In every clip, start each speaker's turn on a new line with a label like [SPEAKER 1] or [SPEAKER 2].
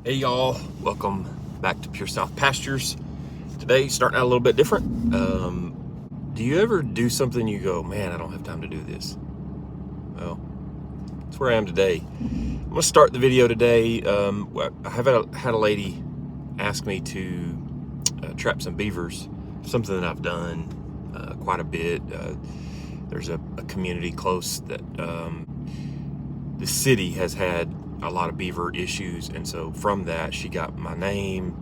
[SPEAKER 1] Hey y'all, welcome back to Pure South Pastures. Today, starting out a little bit different. Do you ever do something you go, man, I don't have time to do this? Well, that's where I am today. I'm gonna start the video today. I have had a lady ask me to trap some beavers, something that I've done quite a bit. There's a community close that the city has had a lot of beaver issues, and so from that she got my name.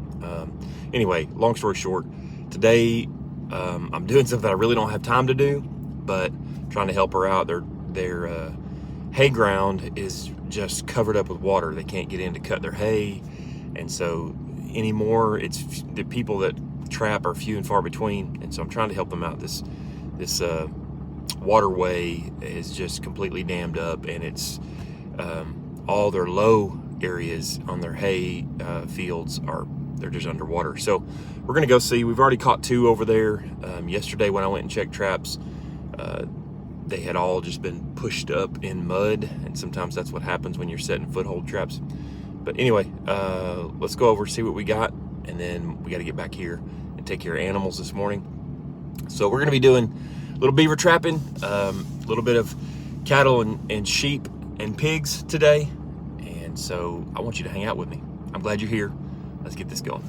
[SPEAKER 1] Anyway, long story short, today I'm doing something I really don't have time to do, but trying to help her out. Their hay ground is just covered up with water. They can't get in to cut their hay, and so anymore it's the people that trap are few and far between, and so I'm trying to help them out. This waterway is just completely dammed up, and it's all their low areas on their hay fields they're just underwater. So we're gonna go see. We've already caught two over there. Yesterday when I went and checked traps, they had all just been pushed up in mud, and sometimes that's what happens when you're setting foothold traps. But anyway, let's go over, see what we got, and then we got to get back here and take care of animals this morning. So we're gonna be doing a little beaver trapping, a little bit of cattle and sheep and pigs today, and so I want you to hang out with me. I'm glad you're here. Let's get this going.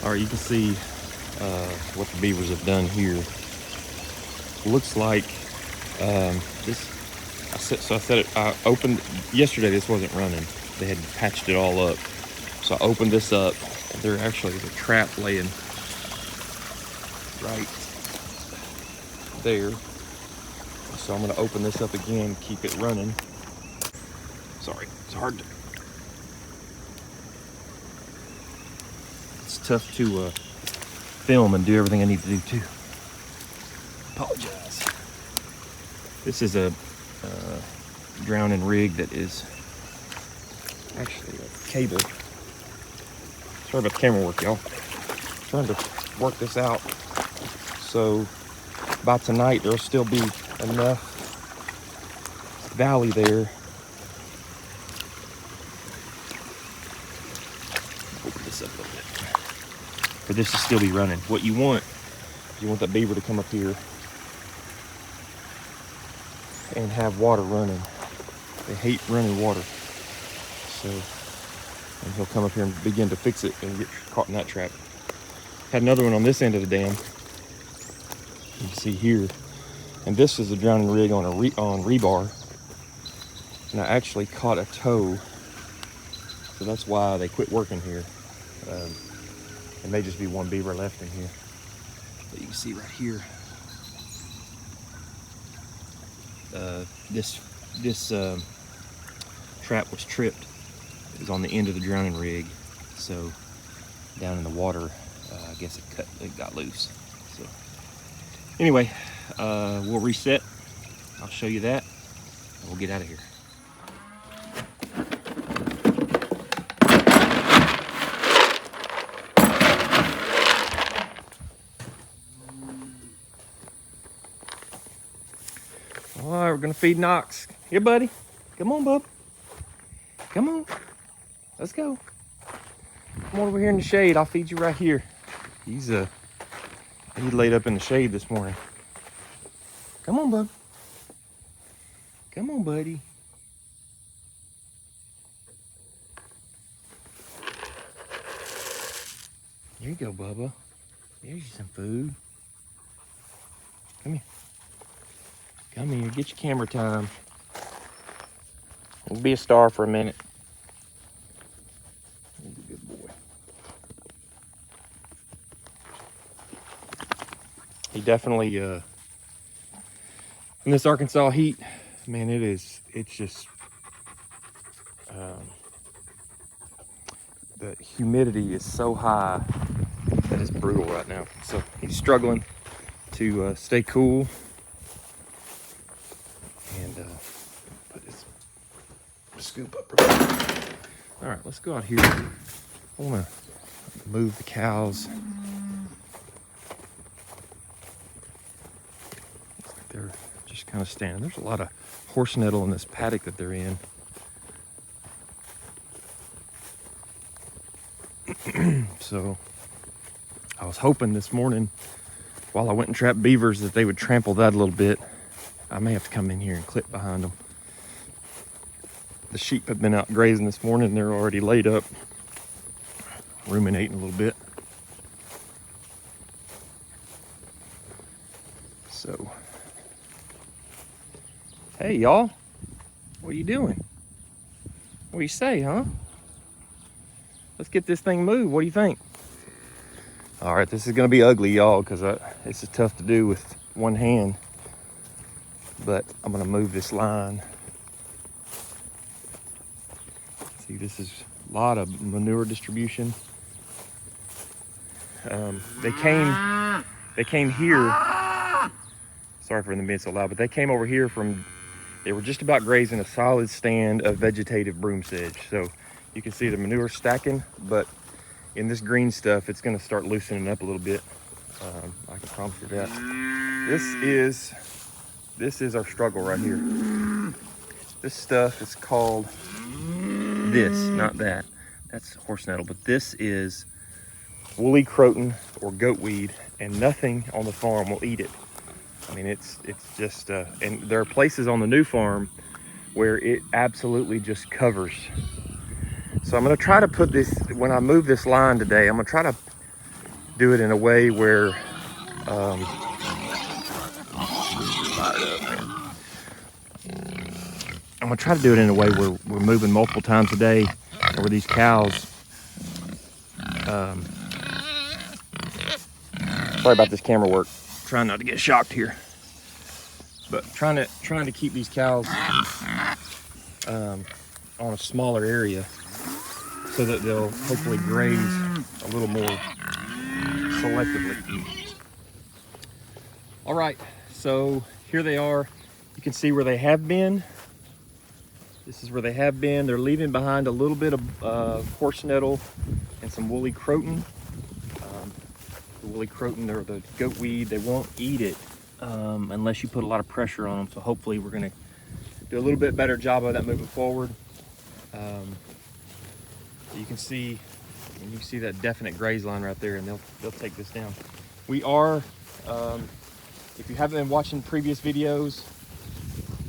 [SPEAKER 1] All right, you can see what the beavers have done here. Looks like this. I opened yesterday. This wasn't running. They had patched it all up, so I opened this up. There's a trap laying right there. So I'm gonna open this up again, keep it running. Sorry, it's hard to, it's tough to film and do everything I need to do too. Apologize. This is a drowning rig that is actually a cable. Sorry about the camera work, y'all. Trying to work this out. So by tonight, there'll still be enough valley there. Open this up a little bit for this to still be running. What you want is you want that beaver to come up here and have water running. They hate running water. So, and he'll come up here and begin to fix it and get caught in that trap. Had another one on this end of the dam. You can see here. And this is a drowning rig on rebar. And I actually caught a toe. So that's why they quit working here. There may just be one beaver left in here. But you can see right here. This trap was tripped. It was on the end of the drowning rig. So down in the water, I guess it got loose. So anyway, we'll reset. I'll show you that, and we'll get out of here. All right, we're gonna feed Knox. Here, buddy. Come on, bub. Come on. Let's go. Come on over here in the shade. I'll feed you right here. He laid up in the shade this morning. Come on, bub. Come on, buddy. Here you go, Bubba. There's you some food. Come here. Come here, get your camera time. We'll be a star for a minute. He's a good boy. He definitely, in this Arkansas heat, man, it's just, the humidity is so high that it's brutal right now. So he's struggling to stay cool. And put this scoop up. All right, let's go out here. I want to move the cows. Looks like they're just kind of standing. There's a lot of horse nettle in this paddock that they're in. So I was hoping this morning while I went and trapped beavers that they would trample that a little bit. I may have to come in here and clip behind them. The sheep have been out grazing this morning. They're already laid up, ruminating a little bit. So, hey y'all, what are you doing? What do you say, huh? Let's get this thing moved. What do you think? All right, this is gonna be ugly, y'all, because this is tough to do with one hand. But I'm gonna move this line. See, this is a lot of manure distribution. They came here. Sorry for them being so loud, but they came over here from. They were just about grazing a solid stand of vegetative broom sedge. So you can see the manure stacking, but in this green stuff, it's gonna start loosening up a little bit. I can promise you that. This is our struggle right here. This stuff is called this, not that. That's horse nettle, but this is woolly croton or goat weed, and nothing on the farm will eat it. I mean, it's just, and there are places on the new farm where it absolutely just covers. So I'm gonna try to put this, when I move this line today, I'm gonna try to do it in a way where, I'm gonna try to do it in a way where we're moving multiple times a day, where these cows, sorry about this camera work, trying not to get shocked here, but trying to keep these cows on a smaller area so that they'll hopefully graze a little more selectively. All right, so here they are. You can see where they have been. This is where they have been. They're leaving behind a little bit of horse nettle and some woolly croton. The woolly croton or the goat weed, they won't eat it unless you put a lot of pressure on them. So hopefully we're gonna do a little bit better job of that moving forward. You can see that definite graze line right there, and they'll take this down. We are, if you haven't been watching previous videos,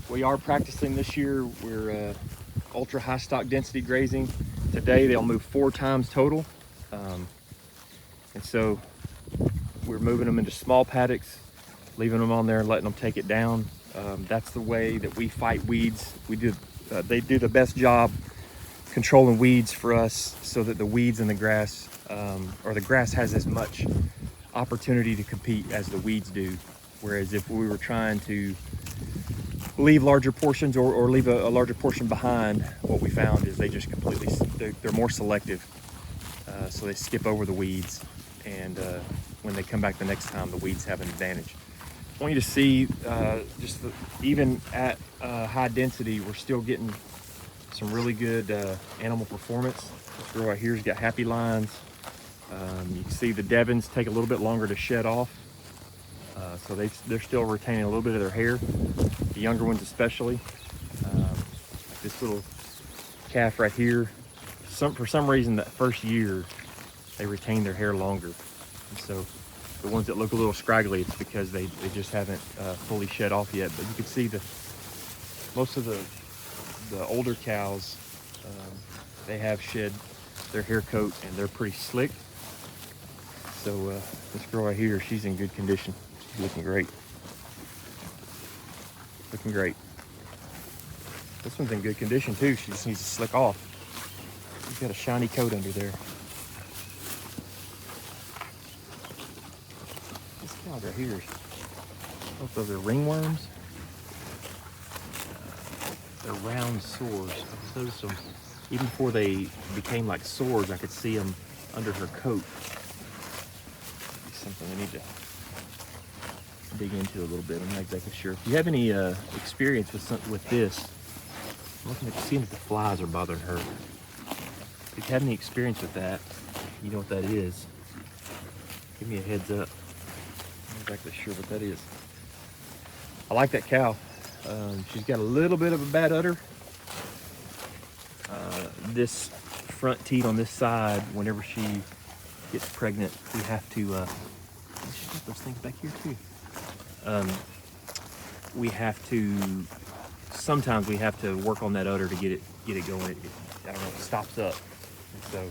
[SPEAKER 1] we are practicing this year. We're ultra high stock density grazing. Today they'll move 4 times total. And so we're moving them into small paddocks, leaving them on there and letting them take it down. That's the way that we fight weeds. They do the best job controlling weeds for us so that the weeds in the grass, or the grass has as much opportunity to compete as the weeds do. Whereas if we were trying to leave larger portions or leave a larger portion behind, what we found is they just completely, they're more selective. So they skip over the weeds, and when they come back the next time, the weeds have an advantage. I want you to see even at high density, we're still getting some really good animal performance. This girl right here's got happy lines. You can see the Devons take a little bit longer to shed off. So they're still retaining a little bit of their hair. The younger ones especially. Like this little calf right here, for some reason that first year they retain their hair longer. And so the ones that look a little scraggly, it's because they just haven't fully shed off yet. But you can see most of the older cows, they have shed their hair coat and they're pretty slick. So this girl right here, she's in good condition. She's looking great. Looking great. This one's in good condition too. She just needs to slick off. She's got a shiny coat under there. This cow right here, both those are ringworms. They're round sores. So even before they became like sores, I could see them under her coat. Something I need to dig into a little bit. I'm not exactly sure. If you have any experience with this, I'm looking at seeing if the flies are bothering her. If you have any experience with that, you know what that is, give me a heads up. I'm not exactly sure what that is. I like that cow. She's got a little bit of a bad udder. This front teat on this side, whenever she gets pregnant, we have to, she's got those things back here too. We have to, sometimes we have to work on that udder to get it going. I don't know, it stops up. And so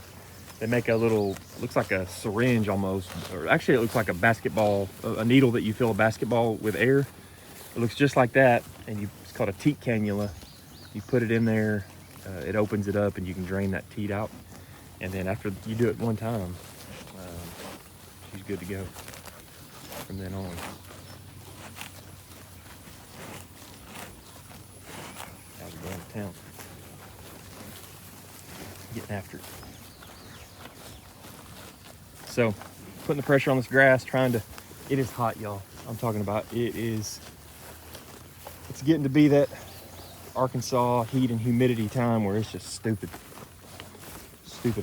[SPEAKER 1] they make a little, looks like a syringe almost, or actually it looks like a basketball, a needle that you fill a basketball with air. It looks just like that, and it's called a teat cannula. You put it in there, it opens it up, and you can drain that teat out. And then after you do it one time, she's good to go from then on. Now we're going to town, getting after it. So, putting the pressure on this grass, it is hot, y'all. I'm talking about, it's getting to be that Arkansas heat and humidity time where it's just stupid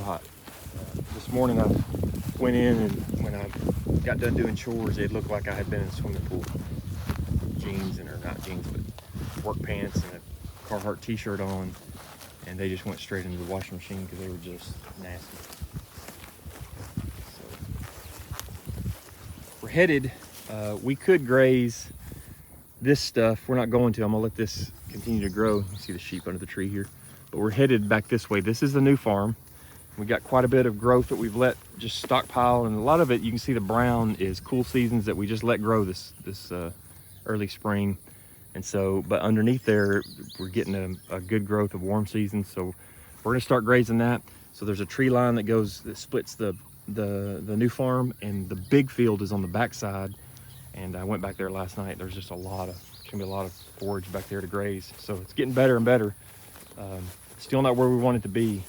[SPEAKER 1] hot. This morning I went in, and when I got done doing chores, it looked like I had been in a swimming pool. Not jeans, but work pants and a Carhartt t-shirt on, and they just went straight into the washing machine because they were just nasty. We're headed, we could graze this stuff. We're not going to. I'm gonna let this continue to grow. You see the sheep under the tree here, but we're headed back this way. This is the new farm. We got quite a bit of growth that we've let just stockpile, and a lot of it, you can see the brown is cool seasons that we just let grow this early spring. And so, but underneath there, we're getting a good growth of warm seasons. So we're gonna start grazing that. So there's a tree line that splits the new farm, and the big field is on the back side. And I went back there last night. There's just gonna be a lot of forage back there to graze. So it's getting better and better. Still not where we want it to be,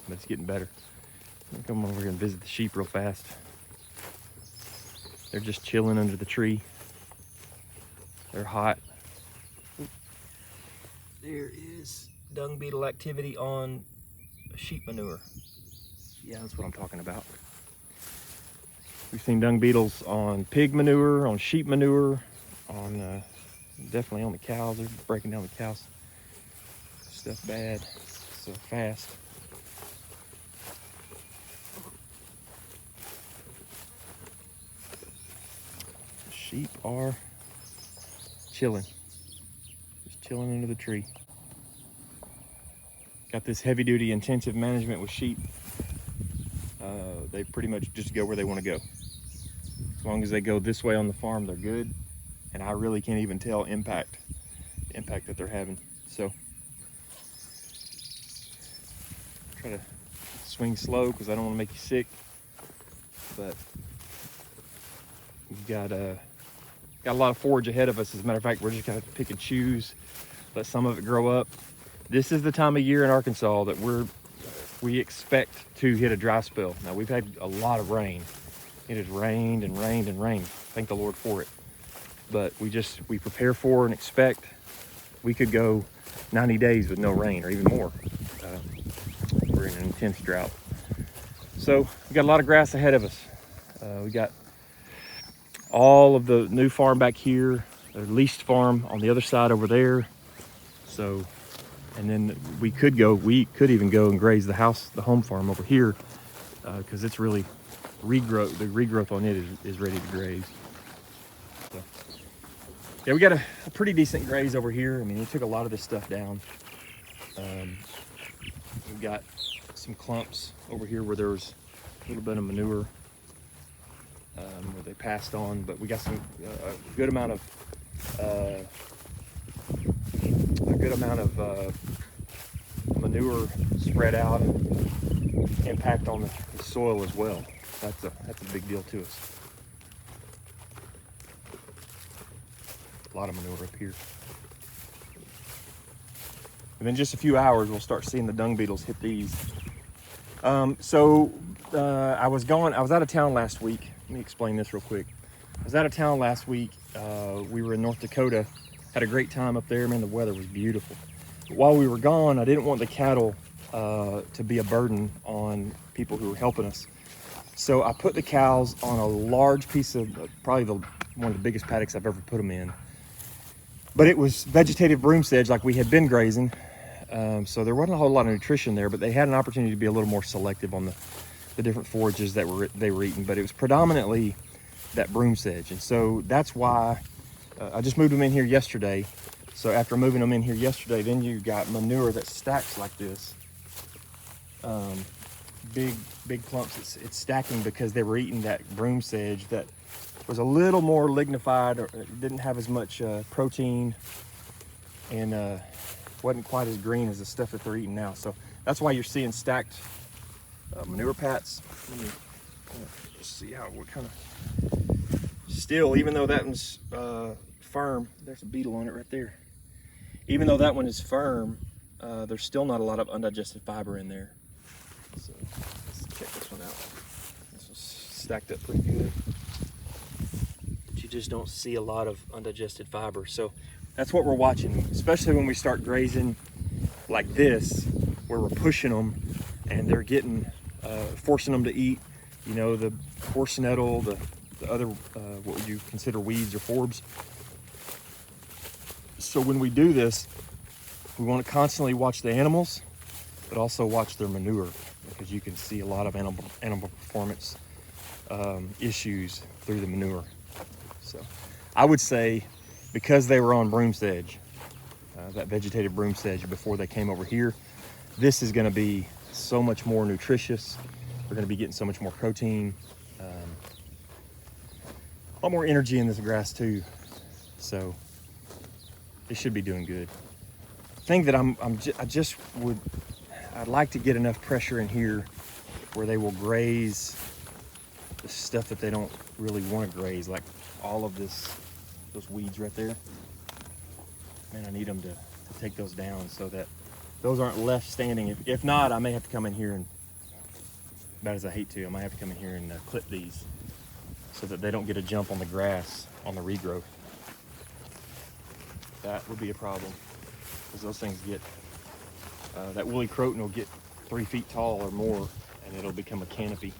[SPEAKER 1] but it's getting better. Come over here and visit the sheep real fast. They're just chilling under the tree. They're hot. There is dung beetle activity on sheep manure. Yeah, that's what I'm talking about. We've seen dung beetles on pig manure, on sheep manure, on definitely on the cows. They're breaking down the cows. Stuff bad, so fast. The sheep are chilling, just chilling under the tree. Got this heavy duty intensive management with sheep. They pretty much just go where they want to go. As long as they go this way on the farm, they're good. And I really can't even tell the impact that they're having. So try to swing slow because I don't want to make you sick. But we've got a lot of forage ahead of us. As a matter of fact, we're just gonna pick and choose, let some of it grow up. This is the time of year in Arkansas that we expect to hit a dry spell. Now, we've had a lot of rain. It has rained and rained and rained. Thank the Lord for it. But we prepare for and expect we could go 90 days with no rain or even more. We're in an intense drought. So we got a lot of grass ahead of us. We got all of the new farm back here, the leased farm on the other side over there. So, and then we could even go and graze the home farm over here, because it's really regrowth. The regrowth on it is ready to graze. So, yeah, we got a pretty decent graze over here. I mean, it took a lot of this stuff down. We've got some clumps over here where there was a little bit of manure where they passed on, but we got some a good amount of manure spread out and impact on the soil as well. That's a big deal to us. A lot of manure up here. And then just a few hours, we'll start seeing the dung beetles hit these. I was out of town last week. Let me explain this real quick. I was out of town last week. We were in North Dakota. Had a great time up there. Man, the weather was beautiful. But while we were gone, I didn't want the cattle to be a burden on people who were helping us. So I put the cows on a large piece of, probably one of the biggest paddocks I've ever put them in. But it was vegetative broom sedge like we had been grazing. So there wasn't a whole lot of nutrition there, but they had an opportunity to be a little more selective on the different forages that they were eating. But it was predominantly that broom sedge, and so that's why I just moved them in here yesterday. So after moving them in here yesterday, then you got manure that stacks like this. Big clumps. It's stacking because they were eating that broom sedge that was a little more lignified, or didn't have as much protein, and wasn't quite as green as the stuff that they're eating now. So that's why you're seeing stacked manure pats. Let me just see what kind of. Still, even though that one's firm, there's a beetle on it right there. Even though that one is firm, there's still not a lot of undigested fiber in there. So let's check this one out. This one's stacked up pretty good. But you just don't see a lot of undigested fiber. So that's what we're watching, especially when we start grazing like this, where we're pushing them and they're getting, forcing them to eat, you know, the horse nettle, the other, what would you consider weeds or forbs. So when we do this, we want to constantly watch the animals, but also watch their manure, because you can see a lot of animal performance issues through the manure. So I would say, because they were on broom sedge, that vegetated broom sedge before they came over here, this is going to be so much more nutritious. We're going to be getting so much more protein, a lot more energy in this grass too. So they should be doing good. The thing that I'd like to get enough pressure in here where they will graze the stuff that they don't really want to graze, like all of those weeds right there. Man, I need them to take those down so that those aren't left standing. If not, I may have to come in here, and bad as I hate to, I might have to come in here and clip these so that they don't get a jump on the grass on the regrowth. That would be a problem, because those things get, that woolly croton will get 3 feet tall or more, and it'll become a canopy.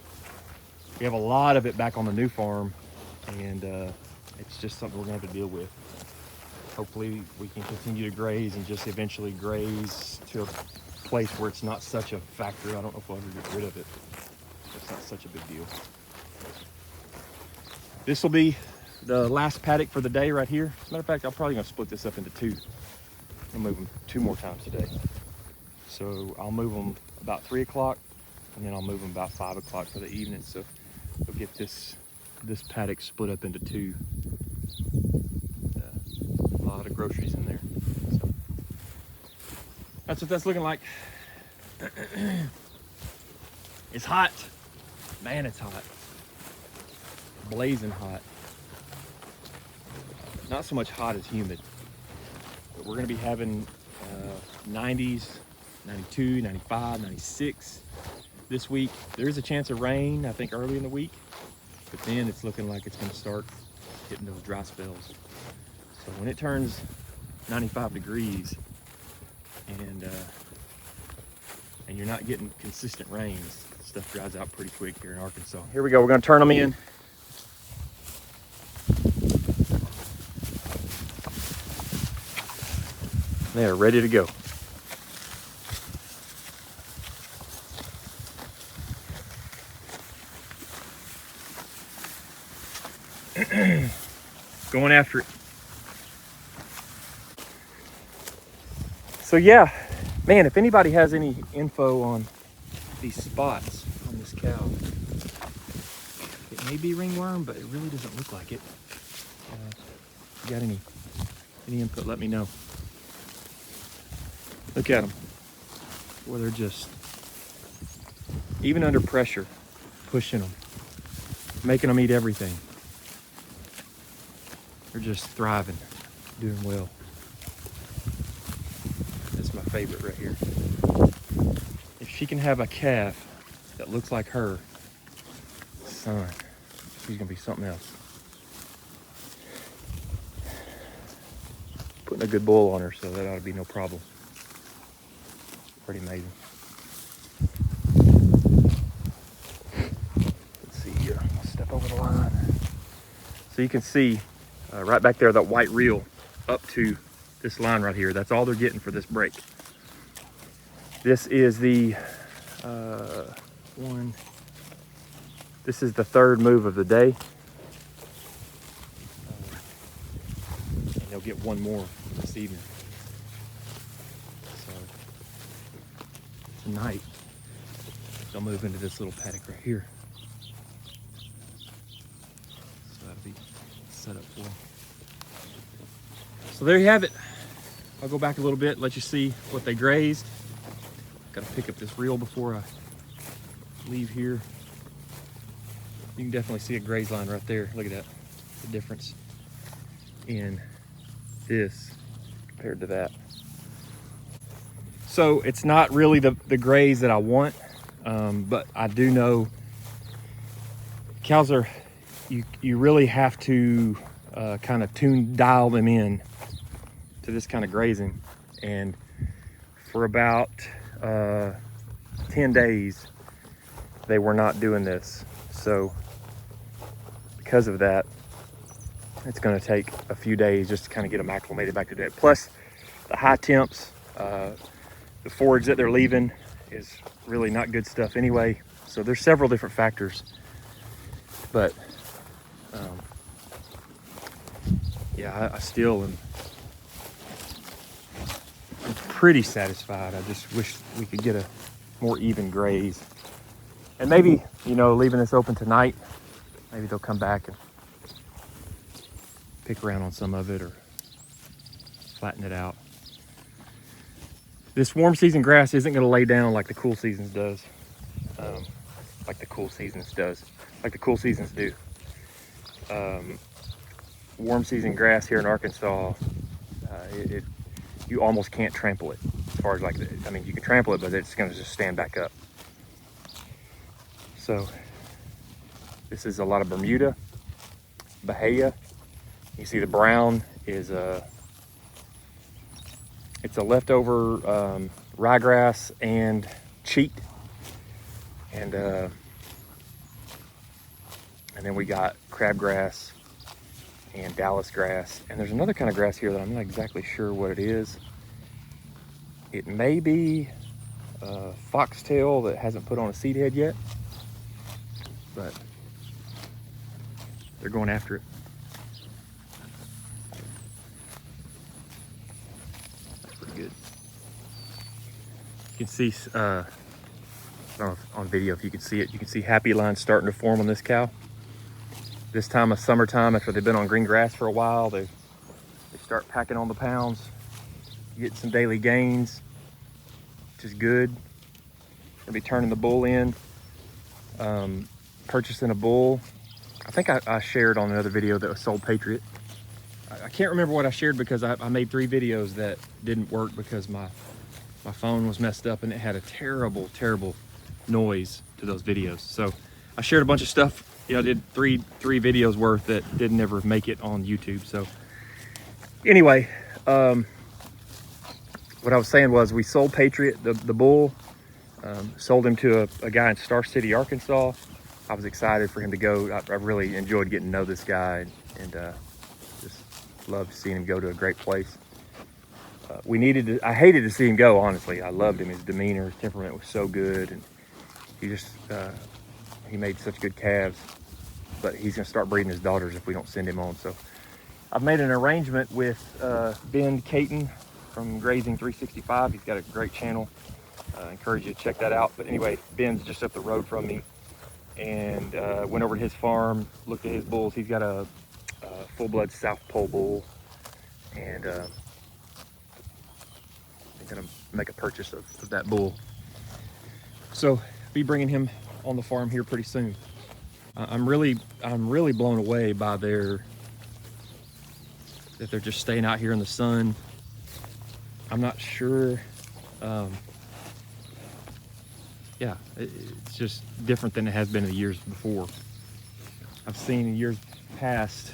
[SPEAKER 1] We have a lot of it back on the new farm, and it's just something we're gonna have to deal with. Hopefully we can continue to graze and just eventually graze to a place where it's not such a factor. I don't know if we'll ever get rid of it. It's not such a big deal. This will be the last paddock for the day right here. As a matter of fact, I'm probably gonna split this up into 2. I'll move them 2 more times today. So I'll move them about 3 o'clock, and then I'll move them about 5 o'clock for the evening. So we'll get this paddock split up into 2. A lot of groceries in there. So that's what that's looking like. It's hot. Man, it's hot. Blazing hot. Not so much hot as humid. But we're gonna be having 90s, 92, 95, 96 this week. There is a chance of rain, I think, early in the week, but then it's looking like it's gonna start hitting those dry spells. So when it turns 95 degrees and you're not getting consistent rains, stuff dries out pretty quick here in Arkansas. Here we go, we're gonna turn them in. They're ready to go. Going after it. So yeah, man, if anybody has any info on these spots on this cow, it may be ringworm, but it really doesn't look like it. If you got any input, let me know. Look at them. Well, they're just, even under pressure, pushing them, making them eat everything. They're just thriving, doing well. That's my favorite right here. If she can have a calf that looks like her, son, she's gonna be something else. Putting a good bull on her, so that ought to be no problem. Pretty amazing. Let's see here. I'll step over the line. So you can see right back there, that white reel up to this line right here. That's all they're getting for this break. This is the this is the third move of the day. And they'll get one more this evening. So tonight, they'll move into this little paddock right here. So that'll be set up for them. So there you have it. I'll go back a little bit, let you see what they grazed. Gotta pick up this reel before I leave here. You can definitely see a graze line right there. Look at that, the difference in this compared to that. So it's not really the graze that I want, but I do know cows are, you really have to kind of dial them in to this kind of grazing. And for about 10 days, they were not doing this. So because of that, it's going to take a few days just to kind of get them acclimated back to that. Plus the high temps, the forage that they're leaving is really not good stuff anyway. So there's several different factors, but yeah, I still am pretty satisfied. I just wish we could get a more even graze. And maybe, you know, leaving this open tonight, maybe they'll come back and pick around on some of it or flatten it out. This warm season grass isn't going to lay down like the cool seasons do. Warm season grass here in Arkansas, you almost can't trample it. As far as like, I mean, you can trample it, but it's going to just stand back up. So this is a lot of Bermuda, Bahia. You see the brown is it's a leftover ryegrass and cheat, and then we got crabgrass and Dallas grass, and there's another kind of grass here that I'm not exactly sure what it is. It may be foxtail that hasn't put on a seed head yet, but they're going after it. That's pretty good. You can see, I don't know if on video if you can see it, you can see happy lines starting to form on this cow. This time of summertime, after they've been on green grass for a while, they start packing on the pounds, getting some daily gains, which is good. Gonna be turning the bull in, purchasing a bull. I think I shared on another video that was sold Patriot. I can't remember what I shared because I made 3 videos that didn't work because my phone was messed up and it had a terrible, terrible noise to those videos. So I shared a bunch of stuff. You know, I did three videos worth that didn't ever make it on YouTube. So anyway, what I was saying was we sold Patriot, the bull, sold him to a guy in Star City, Arkansas. I was excited for him to go. I really enjoyed getting to know this guy, and just loved seeing him go to a great place. I hated to see him go, honestly. I loved him. His demeanor, his temperament was so good, and he just, he made such good calves. But he's gonna start breeding his daughters if we don't send him on. So I've made an arrangement with Ben Caton from Grazing 365. He's got a great channel. I encourage you to check that out. But anyway, Ben's just up the road from me, and went over to his farm, looked at his bulls. He's got a full-blood South Pole bull, and I'm gonna make a purchase of that bull. So be bringing him on the farm here pretty soon. I'm really blown away by that they're just staying out here in the sun. I'm not sure. Yeah, it's just different than it has been in the years before. I've seen in years past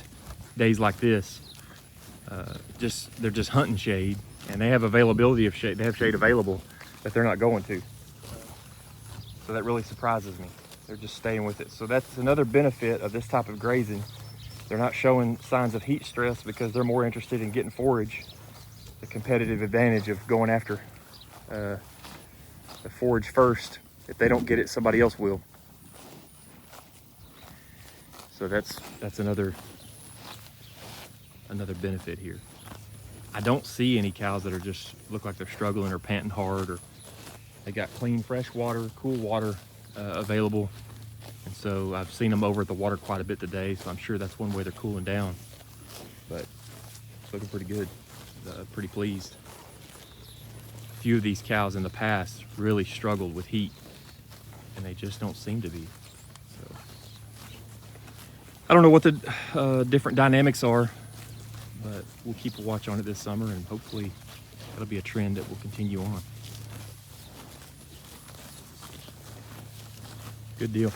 [SPEAKER 1] days like this. They're just hunting shade, and they have availability of shade. They have shade available that they're not going to. So that really surprises me. They're just staying with it. So that's another benefit of this type of grazing. They're not showing signs of heat stress because they're more interested in getting forage. The competitive advantage of going after forage first. If they don't get it, somebody else will. So that's another benefit here. I don't see any cows that are just look like they're struggling or panting hard, or they got clean, fresh water, cool water available. And so I've seen them over at the water quite a bit today, so I'm sure that's one way they're cooling down. But it's looking pretty good. Pretty pleased. A few of these cows in the past really struggled with heat, and they just don't seem to be. So I don't know what the different dynamics are, but we'll keep a watch on it this summer, and hopefully that'll be a trend that will continue on. Good deal.